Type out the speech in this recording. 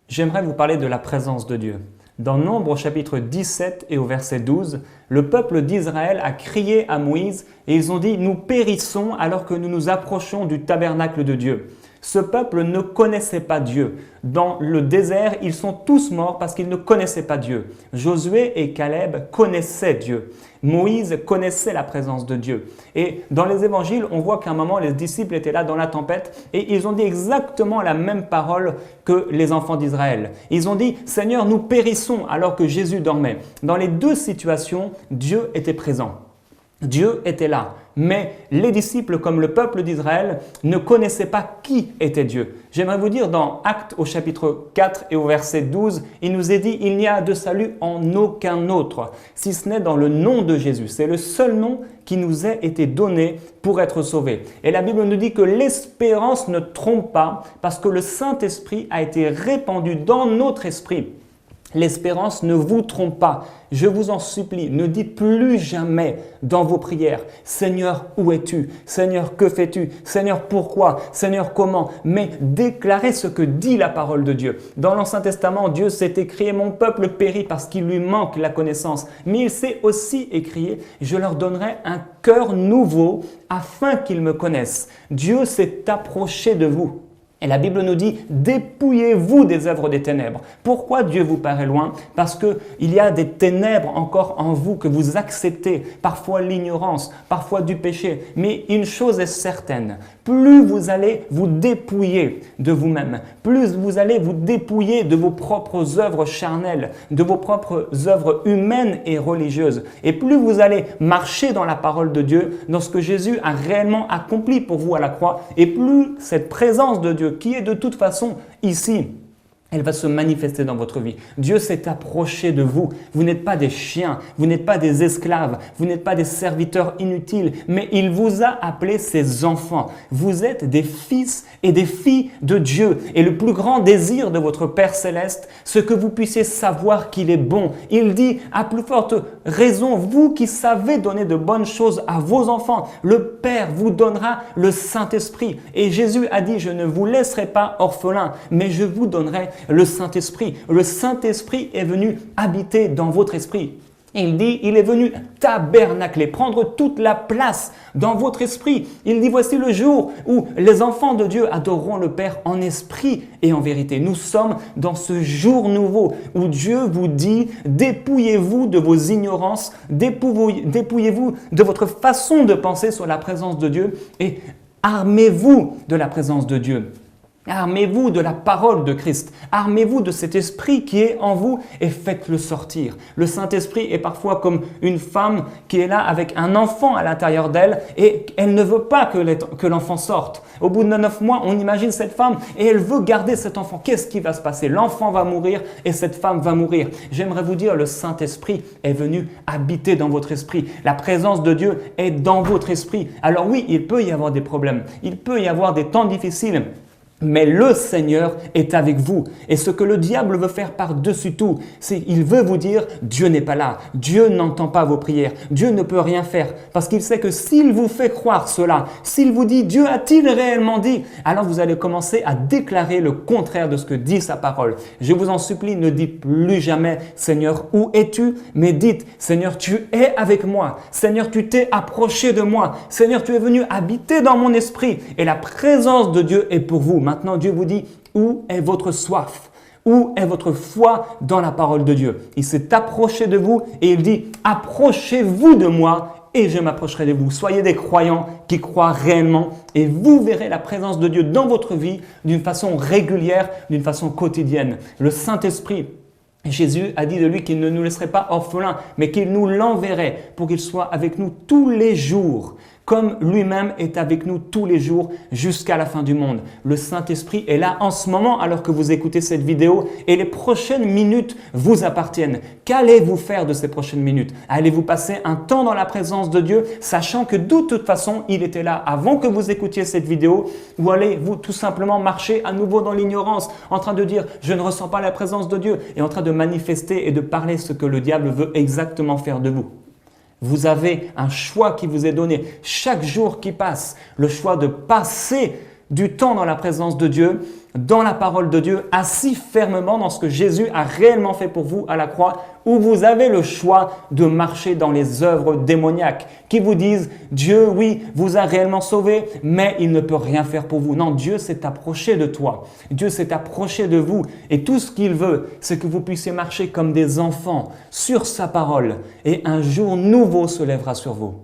J'aimerais vous parler de la présence de Dieu. Dans Nombre au chapitre 17 et au verset 12, le peuple d'Israël a crié à Moïse et ils ont dit « Nous périssons alors que nous nous approchons du tabernacle de Dieu ». Ce peuple ne connaissait pas Dieu. Dans le désert, ils sont tous morts parce qu'ils ne connaissaient pas Dieu. Josué et Caleb connaissaient Dieu. Moïse connaissait la présence de Dieu. Et dans les évangiles, on voit qu'à un moment, les disciples étaient là dans la tempête et ils ont dit exactement la même parole que les enfants d'Israël. Ils ont dit « Seigneur, nous périssons » alors que Jésus dormait. Dans les deux situations, Dieu était présent. Dieu était là, mais les disciples, comme le peuple d'Israël, ne connaissaient pas qui était Dieu. J'aimerais vous dire dans Actes au chapitre 4 et au verset 12, il nous est dit « Il n'y a de salut en aucun autre, si ce n'est dans le nom de Jésus ». C'est le seul nom qui nous a été donné pour être sauvés. Et la Bible nous dit que l'espérance ne trompe pas parce que le Saint-Esprit a été répandu dans notre esprit. L'espérance ne vous trompe pas. Je vous en supplie, ne dites plus jamais dans vos prières « Seigneur, où es-tu? Seigneur, que fais-tu? Seigneur, pourquoi? Seigneur, comment ?» Mais déclarez ce que dit la parole de Dieu. Dans l'Ancien Testament, Dieu s'est écrié « Mon peuple périt parce qu'il lui manque la connaissance. » Mais il s'est aussi écrié « Je leur donnerai un cœur nouveau afin qu'ils me connaissent. » Dieu s'est approché de vous. Et la Bible nous dit « Dépouillez-vous des œuvres des ténèbres ». Pourquoi Dieu vous paraît loin? Parce qu'il y a des ténèbres encore en vous que vous acceptez, parfois l'ignorance, parfois du péché. Mais une chose est certaine, plus vous allez vous dépouiller de vous-même, plus vous allez vous dépouiller de vos propres œuvres charnelles, de vos propres œuvres humaines et religieuses, et plus vous allez marcher dans la parole de Dieu, dans ce que Jésus a réellement accompli pour vous à la croix, et plus cette présence de Dieu qui est de toute façon ici, elle va se manifester dans votre vie. Dieu s'est approché de vous. Vous n'êtes pas des chiens, vous n'êtes pas des esclaves, vous n'êtes pas des serviteurs inutiles, mais il vous a appelés ses enfants. Vous êtes des fils et des filles de Dieu. Et le plus grand désir de votre Père Céleste, c'est que vous puissiez savoir qu'il est bon. Il dit, à plus forte raison, vous qui savez donner de bonnes choses à vos enfants, le Père vous donnera le Saint-Esprit. Et Jésus a dit, je ne vous laisserai pas orphelins, mais je vous donnerai le Saint-Esprit. Le Saint-Esprit est venu habiter dans votre esprit. Il dit, il est venu tabernacler, prendre toute la place dans votre esprit. Il dit, voici le jour où les enfants de Dieu adoreront le Père en esprit et en vérité. Nous sommes dans ce jour nouveau où Dieu vous dit, dépouillez-vous de vos ignorances, dépouillez-vous de votre façon de penser sur la présence de Dieu et armez-vous de la présence de Dieu. Armez-vous de la parole de Christ, armez-vous de cet esprit qui est en vous et faites-le sortir. Le Saint-Esprit est parfois comme une femme qui est là avec un enfant à l'intérieur d'elle et elle ne veut pas que l'enfant sorte. Au bout de 9 mois, on imagine cette femme et elle veut garder cet enfant. Qu'est-ce qui va se passer? L'enfant va mourir et cette femme va mourir. J'aimerais vous dire, le Saint-Esprit est venu habiter dans votre esprit. La présence de Dieu est dans votre esprit. Alors oui, il peut y avoir des problèmes, il peut y avoir des temps difficiles. Mais le Seigneur est avec vous. Et ce que le diable veut faire par-dessus tout, c'est qu'il veut vous dire « Dieu n'est pas là, Dieu n'entend pas vos prières, Dieu ne peut rien faire. » Parce qu'il sait que s'il vous fait croire cela, s'il vous dit « Dieu a-t-il réellement dit ?» alors vous allez commencer à déclarer le contraire de ce que dit sa parole. Je vous en supplie, ne dites plus jamais « Seigneur, où es-tu ?» mais dites « Seigneur, tu es avec moi. Seigneur, tu t'es approché de moi. Seigneur, tu es venu habiter dans mon esprit. » Et la présence de Dieu est pour vous. Maintenant, Dieu vous dit, où est votre soif? Où est votre foi dans la parole de Dieu? Il s'est approché de vous et il dit, approchez-vous de moi et je m'approcherai de vous. Soyez des croyants qui croient réellement et vous verrez la présence de Dieu dans votre vie d'une façon régulière, d'une façon quotidienne. Le Saint-Esprit, Jésus a dit de lui qu'il ne nous laisserait pas orphelins, mais qu'il nous l'enverrait pour qu'il soit avec nous tous les jours. Comme lui-même est avec nous tous les jours jusqu'à la fin du monde. Le Saint-Esprit est là en ce moment alors que vous écoutez cette vidéo et les prochaines minutes vous appartiennent. Qu'allez-vous faire de ces prochaines minutes? Allez-vous passer un temps dans la présence de Dieu, sachant que de toute façon, il était là avant que vous écoutiez cette vidéo? Ou allez-vous tout simplement marcher à nouveau dans l'ignorance, en train de dire « je ne ressens pas la présence de Dieu » et en train de manifester et de parler ce que le diable veut exactement faire de vous? Vous avez un choix qui vous est donné chaque jour qui passe, le choix de passer du temps dans la présence de Dieu, dans la parole de Dieu, assis fermement dans ce que Jésus a réellement fait pour vous à la croix, où vous avez le choix de marcher dans les œuvres démoniaques qui vous disent « Dieu, oui, vous a réellement sauvé, mais il ne peut rien faire pour vous. » Non, Dieu s'est approché de toi. Dieu s'est approché de vous et tout ce qu'il veut, c'est que vous puissiez marcher comme des enfants sur sa parole et un jour nouveau se lèvera sur vous.